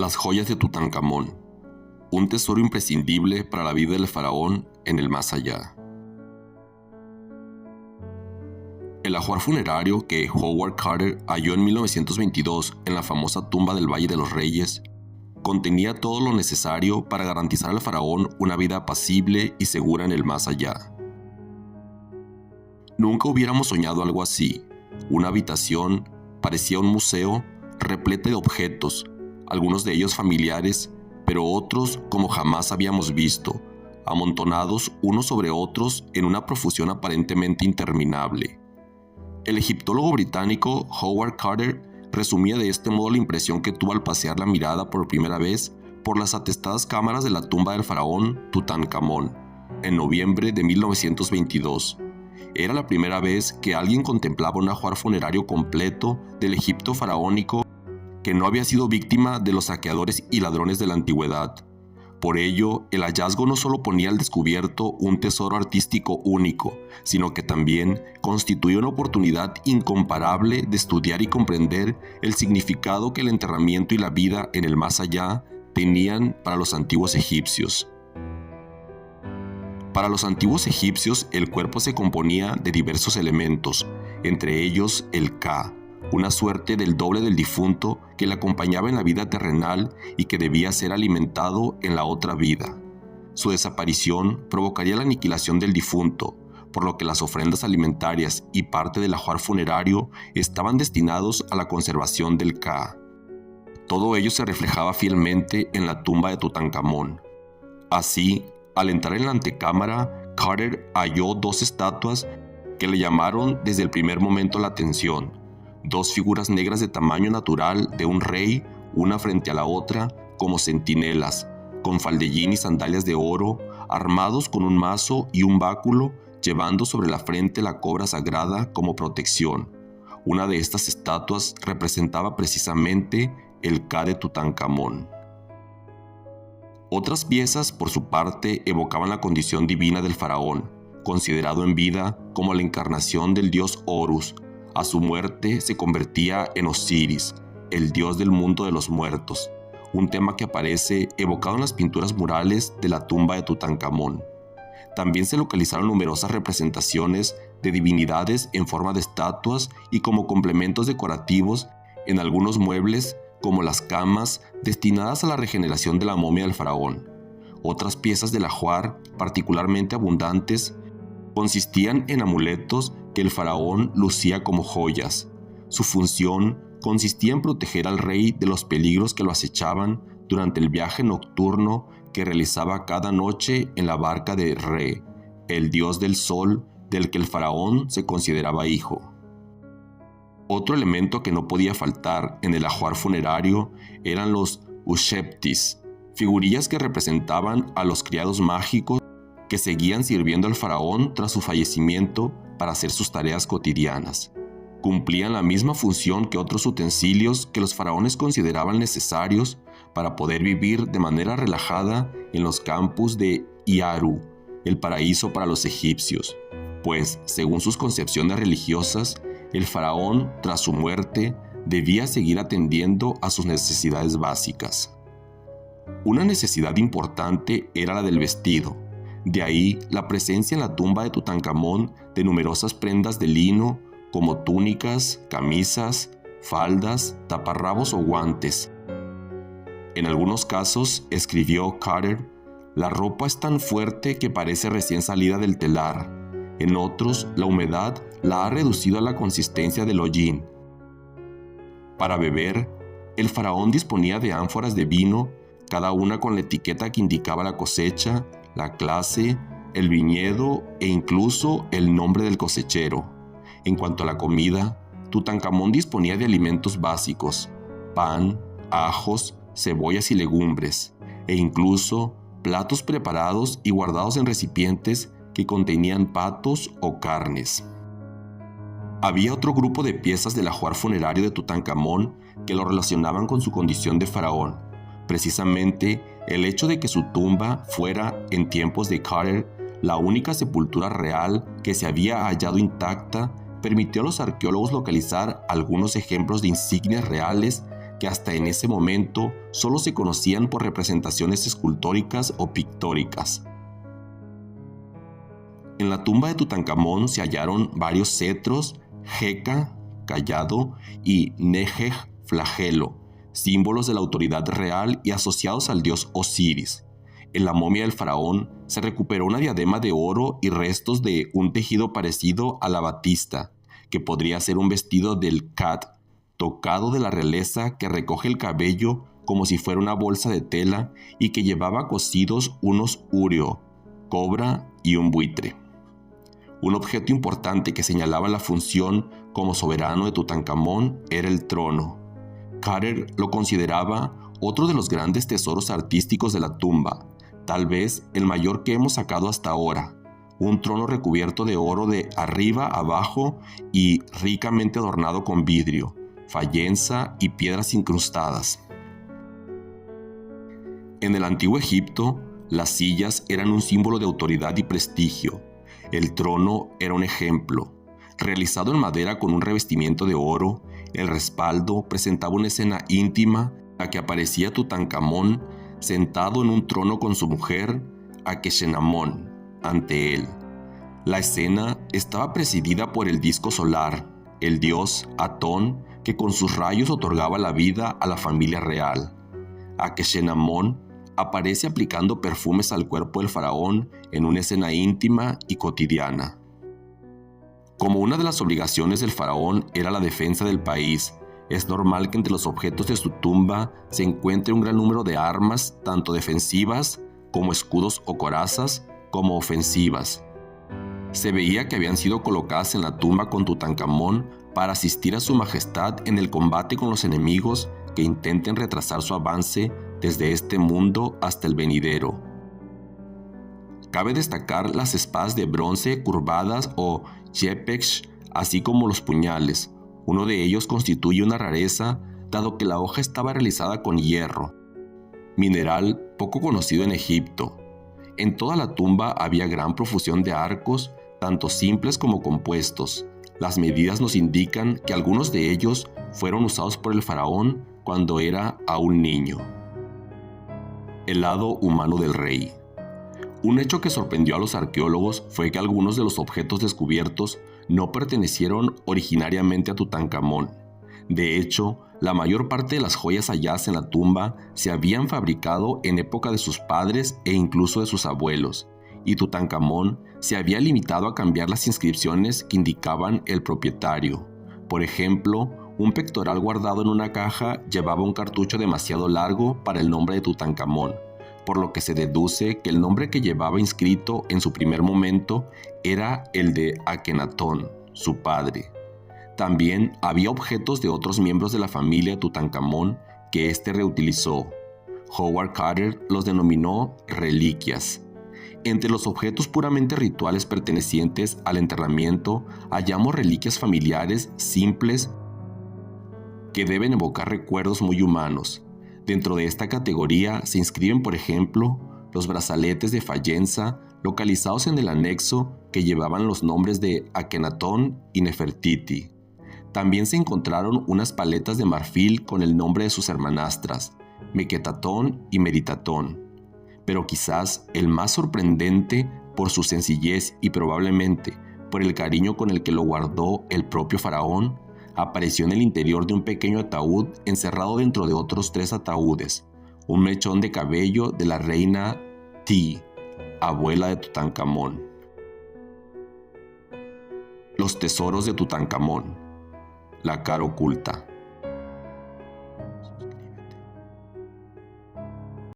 Las joyas de Tutankamón, un tesoro imprescindible para la vida del faraón en el más allá. El ajuar funerario que Howard Carter halló en 1922 en la famosa tumba del Valle de los Reyes contenía todo lo necesario para garantizar al faraón una vida apacible y segura en el más allá. Nunca hubiéramos soñado algo así. Una habitación parecía un museo repleta de objetos, algunos de ellos familiares, pero otros como jamás habíamos visto, amontonados unos sobre otros en una profusión aparentemente interminable. El egiptólogo británico Howard Carter resumía de este modo la impresión que tuvo al pasear la mirada por primera vez por las atestadas cámaras de la tumba del faraón Tutankamón, en noviembre de 1922. Era la primera vez que alguien contemplaba un ajuar funerario completo del Egipto faraónico que no había sido víctima de los saqueadores y ladrones de la antigüedad. Por ello, el hallazgo no solo ponía al descubierto un tesoro artístico único, sino que también constituía una oportunidad incomparable de estudiar y comprender el significado que el enterramiento y la vida en el más allá tenían para los antiguos egipcios. Para los antiguos egipcios, el cuerpo se componía de diversos elementos, entre ellos el Ka, una suerte del doble del difunto que le acompañaba en la vida terrenal y que debía ser alimentado en la otra vida. Su desaparición provocaría la aniquilación del difunto, por lo que las ofrendas alimentarias y parte del ajuar funerario estaban destinados a la conservación del Ka. Todo ello se reflejaba fielmente en la tumba de Tutankamón. Así, al entrar en la antecámara, Carter halló dos estatuas que le llamaron desde el primer momento la atención. Dos figuras negras de tamaño natural de un rey, una frente a la otra, como centinelas, con faldellín y sandalias de oro, armados con un mazo y un báculo, llevando sobre la frente la cobra sagrada como protección. Una de estas estatuas representaba precisamente el Ka de Tutankamón. Otras piezas, por su parte, evocaban la condición divina del faraón, considerado en vida como la encarnación del dios Horus. A su muerte se convertía en Osiris, el dios del mundo de los muertos, un tema que aparece evocado en las pinturas murales de la tumba de Tutankamón. También se localizaron numerosas representaciones de divinidades en forma de estatuas y como complementos decorativos en algunos muebles, como las camas destinadas a la regeneración de la momia del faraón. Otras piezas del ajuar, particularmente abundantes, consistían en amuletos que el faraón lucía como joyas. Su función consistía en proteger al rey de los peligros que lo acechaban durante el viaje nocturno que realizaba cada noche en la barca de Re, el dios del sol del que el faraón se consideraba hijo. Otro elemento que no podía faltar en el ajuar funerario eran los usheptis, figurillas que representaban a los criados mágicos que seguían sirviendo al faraón tras su fallecimiento para hacer sus tareas cotidianas. Cumplían la misma función que otros utensilios que los faraones consideraban necesarios para poder vivir de manera relajada en los campus de Iaru, el paraíso para los egipcios, pues, según sus concepciones religiosas, el faraón, tras su muerte, debía seguir atendiendo a sus necesidades básicas. Una necesidad importante era la del vestido. De ahí la presencia en la tumba de Tutankamón de numerosas prendas de lino, como túnicas, camisas, faldas, taparrabos o guantes. En algunos casos, escribió Carter, la ropa es tan fuerte que parece recién salida del telar. En otros, la humedad la ha reducido a la consistencia del hollín. Para beber, el faraón disponía de ánforas de vino, cada una con la etiqueta que indicaba la cosecha, la clase, el viñedo e incluso el nombre del cosechero. En cuanto a la comida, Tutankamón disponía de alimentos básicos, pan, ajos, cebollas y legumbres, e incluso platos preparados y guardados en recipientes que contenían patos o carnes. Había otro grupo de piezas del ajuar funerario de Tutankamón que lo relacionaban con su condición de faraón. Precisamente, el hecho de que su tumba fuera, en tiempos de Carter, la única sepultura real que se había hallado intacta, permitió a los arqueólogos localizar algunos ejemplos de insignias reales que hasta en ese momento solo se conocían por representaciones escultóricas o pictóricas. En la tumba de Tutankamón se hallaron varios cetros, jeca, cayado, y nejej, flagelo, símbolos de la autoridad real y asociados al dios Osiris. En la momia del faraón se recuperó una diadema de oro y restos de un tejido parecido a la batista, que podría ser un vestido del Khat, tocado de la realeza que recoge el cabello como si fuera una bolsa de tela y que llevaba cosidos unos urio, cobra y un buitre. Un objeto importante que señalaba la función como soberano de Tutankamón era el trono. Carter lo consideraba otro de los grandes tesoros artísticos de la tumba, tal vez el mayor que hemos sacado hasta ahora. Un trono recubierto de oro de arriba a abajo y ricamente adornado con vidrio, fayenza y piedras incrustadas. En el antiguo Egipto, las sillas eran un símbolo de autoridad y prestigio. El trono era un ejemplo. Realizado en madera con un revestimiento de oro, el respaldo presentaba una escena íntima en la que aparecía Tutankamón sentado en un trono con su mujer, Akhenaton, ante él. La escena estaba presidida por el disco solar, el dios Atón, que con sus rayos otorgaba la vida a la familia real. Akhenaton aparece aplicando perfumes al cuerpo del faraón en una escena íntima y cotidiana. Como una de las obligaciones del faraón era la defensa del país, es normal que entre los objetos de su tumba se encuentre un gran número de armas, tanto defensivas como escudos o corazas, como ofensivas. Se veía que habían sido colocadas en la tumba con Tutankamón para asistir a su majestad en el combate con los enemigos que intenten retrasar su avance desde este mundo hasta el venidero. Cabe destacar las espadas de bronce curvadas o yepech, así como los puñales. Uno de ellos constituye una rareza, dado que la hoja estaba realizada con hierro, mineral poco conocido en Egipto. En toda la tumba había gran profusión de arcos, tanto simples como compuestos. Las medidas nos indican que algunos de ellos fueron usados por el faraón cuando era aún niño. El lado humano del rey. Un hecho que sorprendió a los arqueólogos fue que algunos de los objetos descubiertos no pertenecieron originariamente a Tutankamón. De hecho, la mayor parte de las joyas halladas en la tumba se habían fabricado en época de sus padres e incluso de sus abuelos, y Tutankamón se había limitado a cambiar las inscripciones que indicaban el propietario. Por ejemplo, un pectoral guardado en una caja llevaba un cartucho demasiado largo para el nombre de Tutankamón, por lo que se deduce que el nombre que llevaba inscrito en su primer momento era el de Akhenaton, su padre. También había objetos de otros miembros de la familia de Tutankamón que éste reutilizó. Howard Carter los denominó reliquias. Entre los objetos puramente rituales pertenecientes al enterramiento hallamos reliquias familiares simples que deben evocar recuerdos muy humanos. Dentro de esta categoría se inscriben, por ejemplo, los brazaletes de fayenza localizados en el anexo que llevaban los nombres de Akhenaton y Nefertiti. También se encontraron unas paletas de marfil con el nombre de sus hermanastras, Meketatón y Meritatón. Pero quizás el más sorprendente por su sencillez y probablemente por el cariño con el que lo guardó el propio faraón, apareció en el interior de un pequeño ataúd encerrado dentro de otros 3 ataúdes, un mechón de cabello de la reina Ti, abuela de Tutankamón. Los tesoros de Tutankamón. La cara oculta.